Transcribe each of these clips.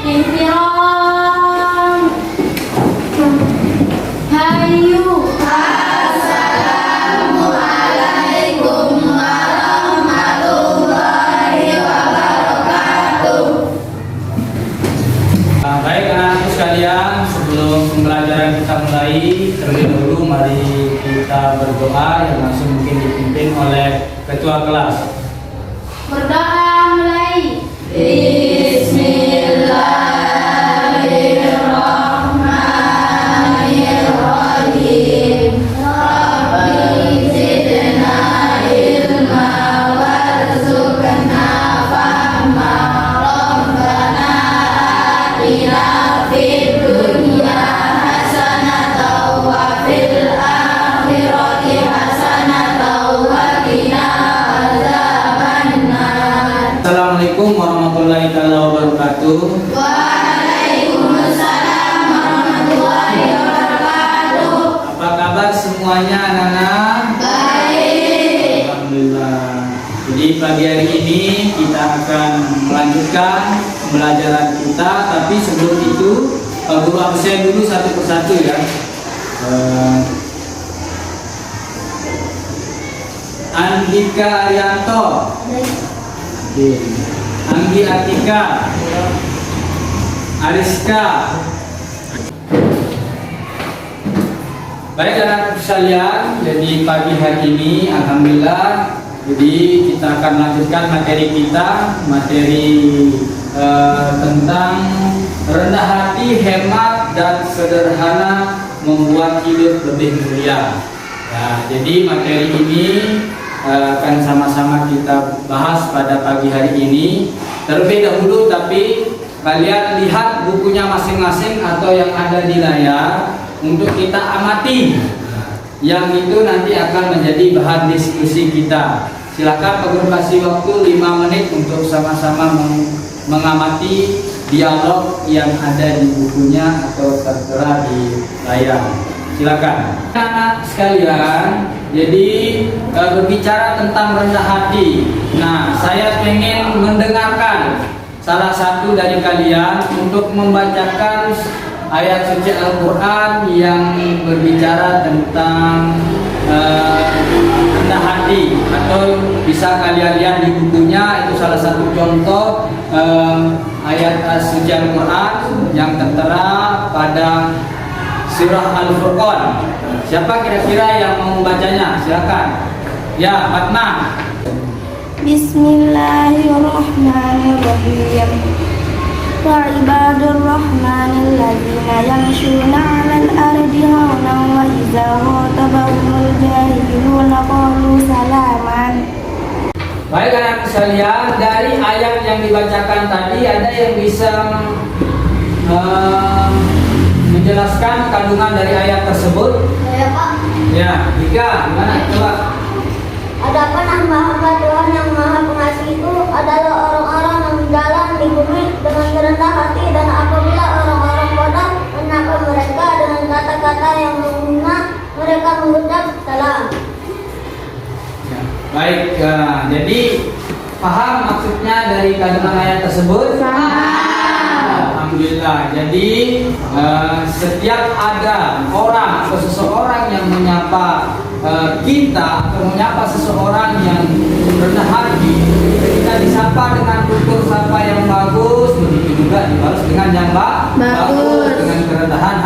ihtiram. Hayu. Assalamualaikum warahmatullahi wabarakatuh. Baik anak-anak sekalian, sebelum pembelajaran kita mulai, terlebih dahulu mari kita berdoa yang langsung mungkin dipimpin oleh ketua kelas. Berdoa mulai. Bismillahirrahmanirrahim. Rabbi zidna ilma warzuqna fahma. Rabbana atina fid dunya hasanatan wa fil akhirati hasanatan wa qina azabannar. Assalamualaikum warahmatullahi wabarakatuh. Waalaikumsalam warahmatullahi wabarakatuh. Apa kabar semuanya anak-anak? Baik. Alhamdulillah. Jadi pagi hari ini kita akan melanjutkan pembelajaran kita, tapi sebelum itu Pak Guru absen dulu satu persatu ya. Andika Arianto, Anggi Atika, Ariska. Baik anak-anak sekalian, jadi pagi hari ini alhamdulillah, jadi kita akan lanjutkan materi kita, tentang rendah hati, hemat dan sederhana membuat hidup lebih mulia. Nah, jadi materi ini akan sama-sama kita bahas pada pagi hari ini. Terlebih dahulu tapi kalian lihat bukunya masing-masing atau yang ada di layar untuk kita amati. Yang itu nanti akan menjadi bahan diskusi kita. Silakan Pak Guru kasih waktu 5 menit untuk sama-sama mengamati dialog yang ada di bukunya atau tertera di layar. Silakan. Anak sekalian, jadi berbicara tentang rendah hati. Nah, saya ingin mendengarkan salah satu dari kalian untuk membacakan ayat suci Al-Quran yang berbicara tentang rendah hati, atau bisa kalian lihat di bukunya, itu salah satu contoh ayat suci Al-Quran yang tertera pada Surah Al-Furqan. Siapa kira-kira yang mau membacanya? Silakan. Ya, Fatma. Bismillahirrahmanirrahim. Wa ibadur rahmanil ladzina yamshuna 'alal ardi hawnan wa idza khatabahumul jahiluna qalu salaman. Baik anak sekalian, dari ayat yang dibacakan tadi ada yang bisa menjelaskan kandungan dari ayat tersebut? Ya Pak. Ya, Dika, gimana? Coba. Adapun hamba-hamba Tuhan yang Maha Pengasih itu adalah orang-orang yang jalan di bumi dengan rendah hati, dan apabila orang-orang bodoh menyapa mereka dengan kata-kata yang menghina, mereka mengucap salam. Ya. Baik, jadi paham maksudnya dari kandungan ayat tersebut? Alhamdulillah. Jadi setiap ada orang atau seseorang yang menyapa kita atau menyapa seseorang yang rendah hati, kita disapa dengan tutur sapa yang bagus, begitu juga dibalas dengan yang bagus, dengan kerendahan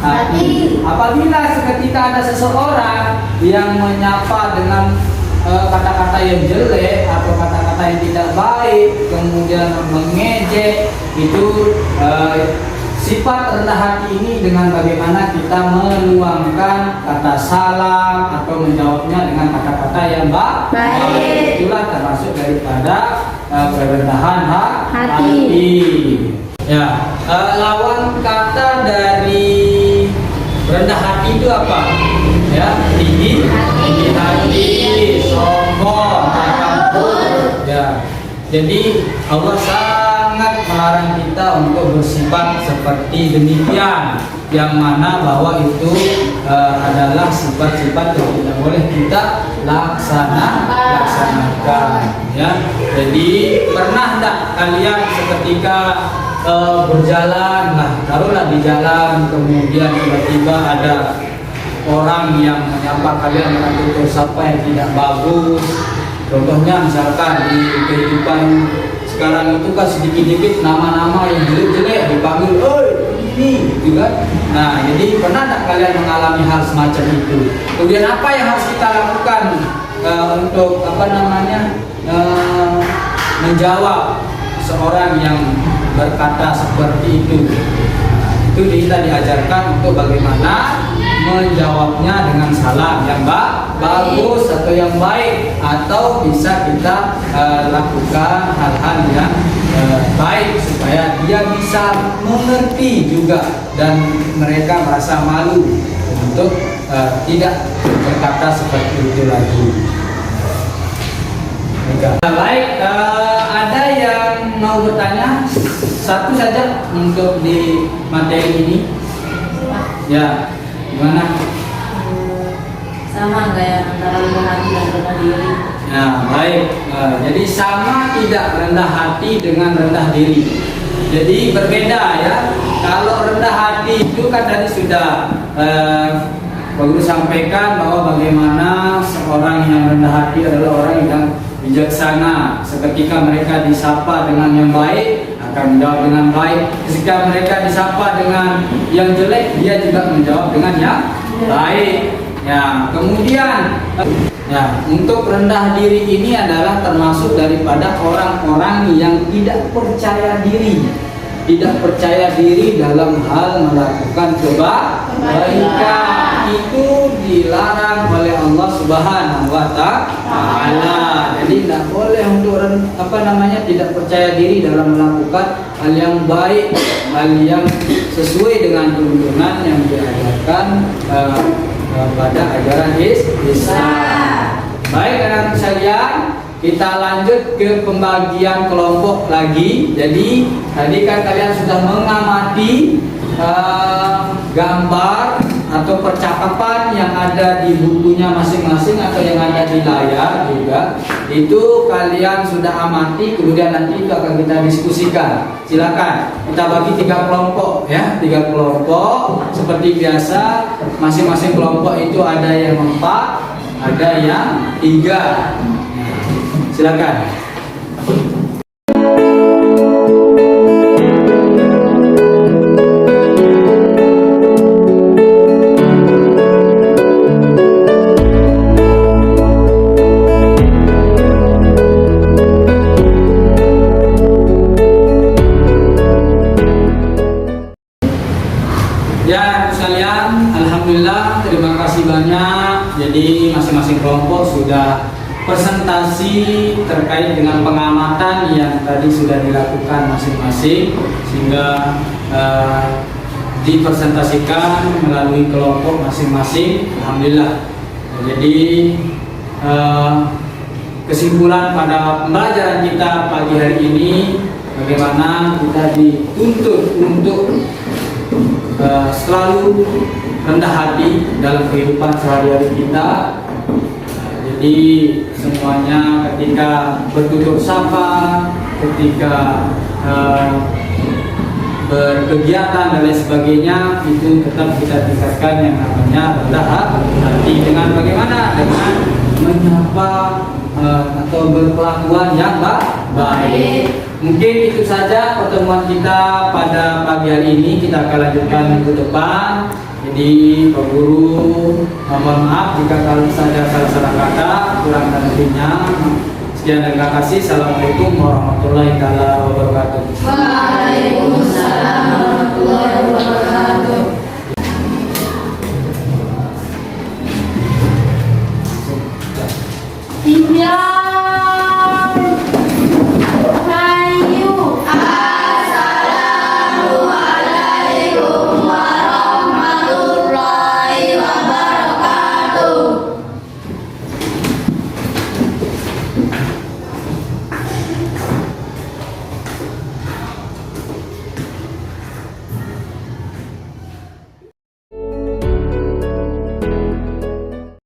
hati. Apabila seketika ada seseorang yang menyapa dengan kata-kata yang jelek atau kata-kata yang tidak baik, kemudian mengejek, itu sifat rendah hati ini dengan bagaimana kita meluangkan kata salam atau menjawabnya dengan kata-kata yang baik. Itulah termasuk daripada kerendahan hati. Ya, lawan kata dari rendah hati itu apa? Ya, tinggi hati, sombong, takabur. Ya, jadi Allah sangat melarang kita untuk bersifat seperti demikian, yang mana bahwa itu adalah sifat-sifat yang tidak boleh kita laksanakan. Ya, jadi pernah tidak kalian seketika berjalan lah, taruhlah di jalan, kemudian tiba-tiba ada orang yang menyapa kalian dengan tutur sapa yang tidak bagus. Contohnya misalkan di kehidupan sekarang itu kan sedikit-sedikit nama-nama yang jelek-jelek dipanggil, oi ini, gitu kan. Nah, jadi pernah tak kalian mengalami hal semacam itu? Kemudian apa yang harus kita lakukan untuk menjawab seorang yang berkata seperti itu? Itu kita diajarkan untuk bagaimana menjawabnya dengan salam yang bagus atau yang baik, atau bisa kita lakukan hal-hal yang baik supaya dia bisa mengerti juga dan mereka merasa malu untuk tidak berkata seperti itu lagi. Baik, ada yang mau bertanya? Satu saja untuk di materi ini. Ya, gimana? Sama nggak ya antara rendah hati dan rendah diri? Ya, baik. Jadi sama tidak rendah hati dengan rendah diri. Jadi berbeda ya. Kalau rendah hati itu kan tadi sudah Bagus sampaikan bahwa bagaimana seorang yang rendah hati adalah orang yang bijaksana. Seketika mereka disapa dengan yang baik, akan menjawab dengan baik. Ketika mereka disapa dengan yang jelek, dia juga menjawab dengan yang baik. Ya, kemudian ya, untuk rendah diri ini adalah termasuk daripada orang-orang yang tidak percaya diri. Tidak percaya diri dalam hal melakukan kebaikan. Itu dilarang oleh Allah Subhanahu wa Ta'ala. Jadi tidak boleh untuk tidak percaya diri dalam melakukan hal yang baik, hal yang sesuai dengan tuntunan yang diajarkan pada ajaran Islam. Baik, anak-anak sekalian, kita lanjut ke pembagian kelompok lagi. Jadi tadi kan kalian sudah mengamati gambar atau percakapan yang ada di bukunya masing-masing atau yang ada di layar juga. Itu kalian sudah amati, kemudian nanti itu akan kita diskusikan. Silakan kita bagi 3 kelompok ya, 3 kelompok seperti biasa. Masing-masing kelompok itu ada yang 4, ada yang 3. Silakan. Ya, sekalian, alhamdulillah, terima kasih banyak. Jadi masing-masing kelompok sudah presentasi terkait dengan pengamatan yang tadi sudah dilakukan masing-masing, sehingga dipresentasikan melalui kelompok masing-masing. Alhamdulillah. Jadi kesimpulan pada pembelajaran kita pagi hari ini, bagaimana kita dituntut untuk selalu rendah hati dalam kehidupan sehari-hari kita. Jadi semuanya ketika bertutur sapa, ketika berkegiatan dan lain sebagainya, itu tetap kita tingkatkan yang namanya rendah hati. Dengan bagaimana? Dengan menyapa atau berkelakuan yang baik. Mungkin itu saja pertemuan kita pada pagi hari ini. Kita akan lanjutkan minggu depan. Jadi Pak Guru, mohon maaf jika kalau saja salah kata, kurang dan lebihnya. Sekian dan terima kasih. Assalamualaikum warahmatullahi wabarakatuh.